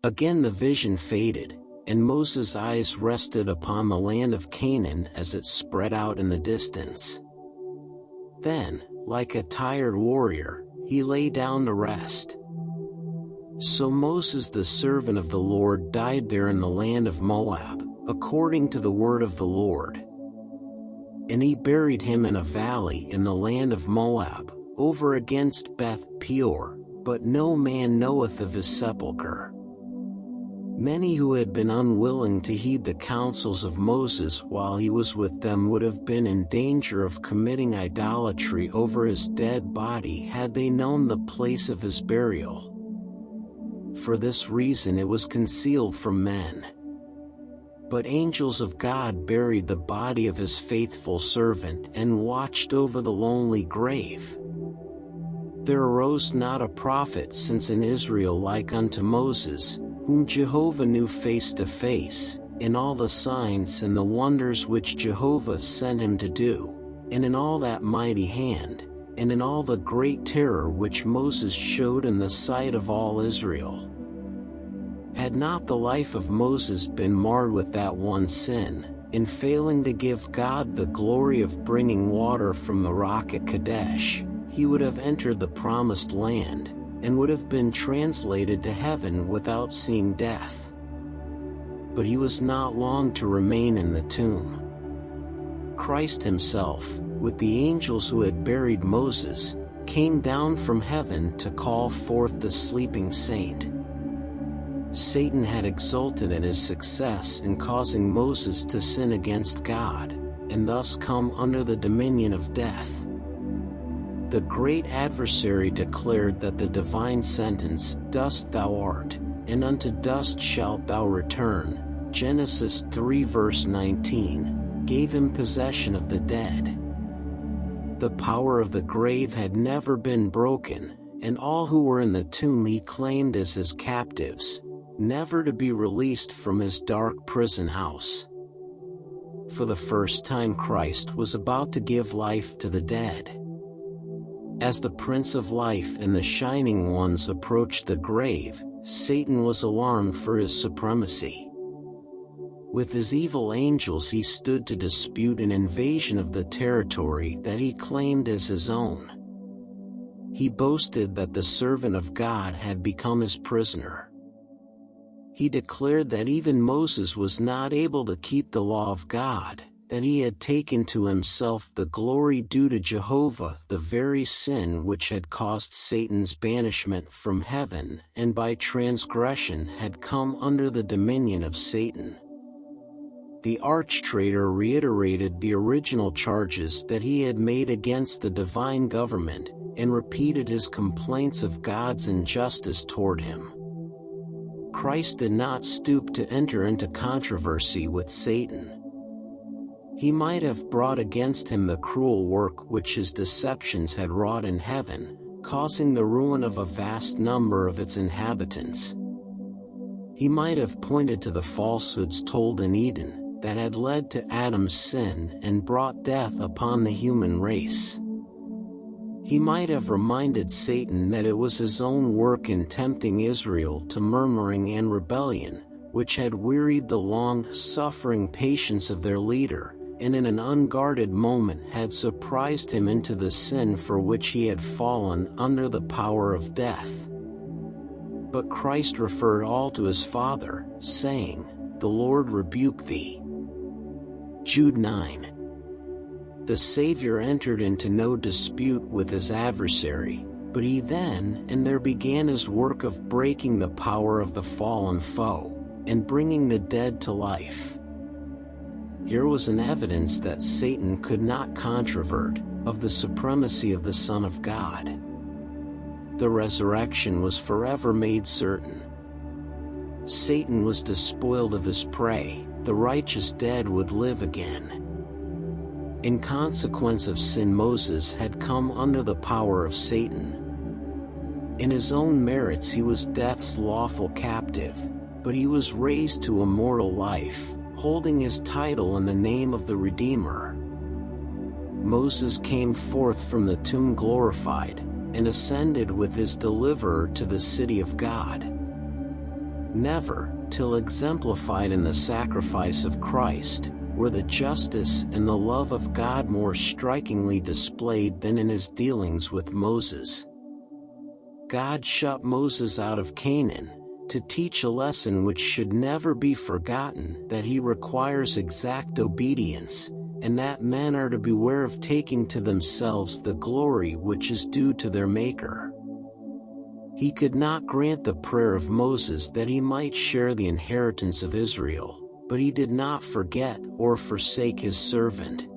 Again the vision faded, and Moses' eyes rested upon the land of Canaan as it spread out in the distance. Then, like a tired warrior, he lay down to rest. So Moses the servant of the Lord died there in the land of Moab, according to the word of the Lord. And he buried him in a valley in the land of Moab, over against Beth Peor, but no man knoweth of his sepulchre. Many who had been unwilling to heed the counsels of Moses while he was with them would have been in danger of committing idolatry over his dead body had they known the place of his burial. For this reason it was concealed from men. But angels of God buried the body of his faithful servant and watched over the lonely grave. There arose not a prophet since in Israel like unto Moses, whom Jehovah knew face to face, in all the signs and the wonders which Jehovah sent him to do, and in all that mighty hand, and in all the great terror which Moses showed in the sight of all Israel. Had not the life of Moses been marred with that one sin, in failing to give God the glory of bringing water from the rock at Kadesh, he would have entered the promised land, and would have been translated to heaven without seeing death. But he was not long to remain in the tomb. Christ himself, with the angels who had buried Moses, came down from heaven to call forth the sleeping saint. Satan had exulted in his success in causing Moses to sin against God, and thus come under the dominion of death. The great adversary declared that the divine sentence, "Dust thou art, and unto dust shalt thou return," Genesis 3 verse 19, gave him possession of the dead. The power of the grave had never been broken, and all who were in the tomb he claimed as his captives, never to be released from his dark prison house. For the first time Christ was about to give life to the dead. As the Prince of Life and the Shining Ones approached the grave, Satan was alarmed for his supremacy. With his evil angels he stood to dispute an invasion of the territory that he claimed as his own. He boasted that the servant of God had become his prisoner. He declared that even Moses was not able to keep the law of God, that he had taken to himself the glory due to Jehovah, the very sin which had caused Satan's banishment from heaven, and by transgression had come under the dominion of Satan. The arch-traitor reiterated the original charges that he had made against the divine government, and repeated his complaints of God's injustice toward him. Christ did not stoop to enter into controversy with Satan. He might have brought against him the cruel work which his deceptions had wrought in heaven, causing the ruin of a vast number of its inhabitants. He might have pointed to the falsehoods told in Eden, that had led to Adam's sin and brought death upon the human race. He might have reminded Satan that it was his own work in tempting Israel to murmuring and rebellion, which had wearied the long-suffering patience of their leader, and in an unguarded moment had surprised him into the sin for which he had fallen under the power of death. But Christ referred all to his Father, saying, "The Lord rebuke thee." Jude 9. The Savior entered into no dispute with his adversary, but he then and there began his work of breaking the power of the fallen foe, and bringing the dead to life. Here was an evidence that Satan could not controvert, of the supremacy of the Son of God. The resurrection was forever made certain. Satan was despoiled of his prey, the righteous dead would live again. In consequence of sin, Moses had come under the power of Satan. In his own merits he was death's lawful captive, but he was raised to immortal life, holding his title in the name of the Redeemer. Moses came forth from the tomb glorified, and ascended with his deliverer to the city of God. Never, till exemplified in the sacrifice of Christ, were the justice and the love of God more strikingly displayed than in his dealings with Moses. God shut Moses out of Canaan, to teach a lesson which should never be forgotten, that he requires exact obedience, and that men are to beware of taking to themselves the glory which is due to their Maker. He could not grant the prayer of Moses that he might share the inheritance of Israel, but he did not forget or forsake his servant.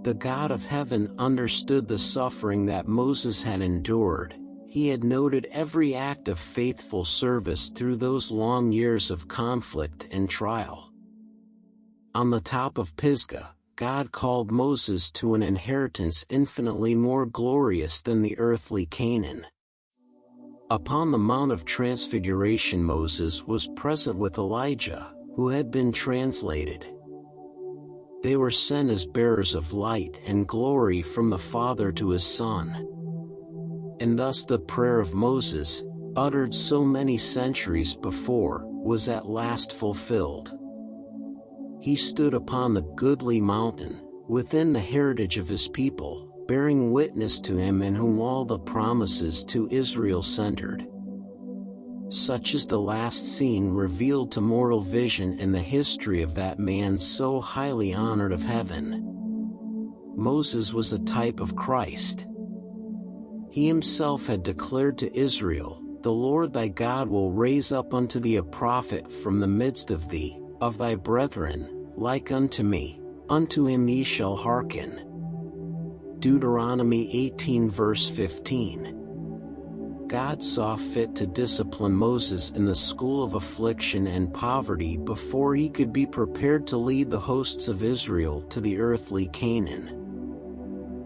The God of heaven understood the suffering that Moses had endured. He had noted every act of faithful service through those long years of conflict and trial. On the top of Pisgah, God called Moses to an inheritance infinitely more glorious than the earthly Canaan. Upon the Mount of Transfiguration, Moses was present with Elijah, who had been translated. They were sent as bearers of light and glory from the Father to his Son. And thus the prayer of Moses, uttered so many centuries before, was at last fulfilled. He stood upon the goodly mountain, within the heritage of his people, bearing witness to him in whom all the promises to Israel centered. Such is the last scene revealed to mortal vision in the history of that man so highly honored of heaven. Moses was a type of Christ. He himself had declared to Israel, "The Lord thy God will raise up unto thee a prophet from the midst of thee, of thy brethren, like unto me, unto him ye shall hearken." Deuteronomy 18 verse 15. God saw fit to discipline Moses in the school of affliction and poverty before he could be prepared to lead the hosts of Israel to the earthly Canaan.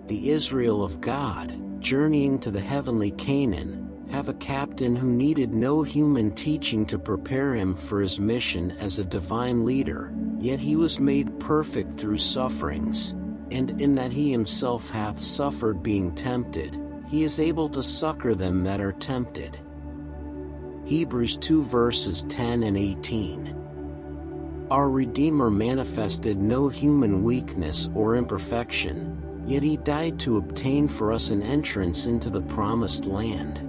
The Israel of God, journeying to the heavenly Canaan, have a captain who needed no human teaching to prepare him for his mission as a divine leader, yet he was made perfect through sufferings, and in that he himself hath suffered being tempted, he is able to succor them that are tempted. Hebrews 2 verses 10 and 18. Our Redeemer manifested no human weakness or imperfection, yet he died to obtain for us an entrance into the promised land.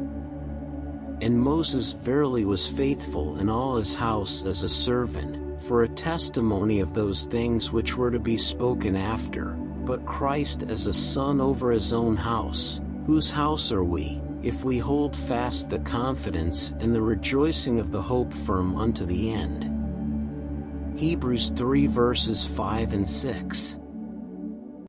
And Moses verily was faithful in all his house as a servant, for a testimony of those things which were to be spoken after, but Christ as a son over his own house, whose house are we, if we hold fast the confidence and the rejoicing of the hope firm unto the end. Hebrews 3 verses 5 and 6.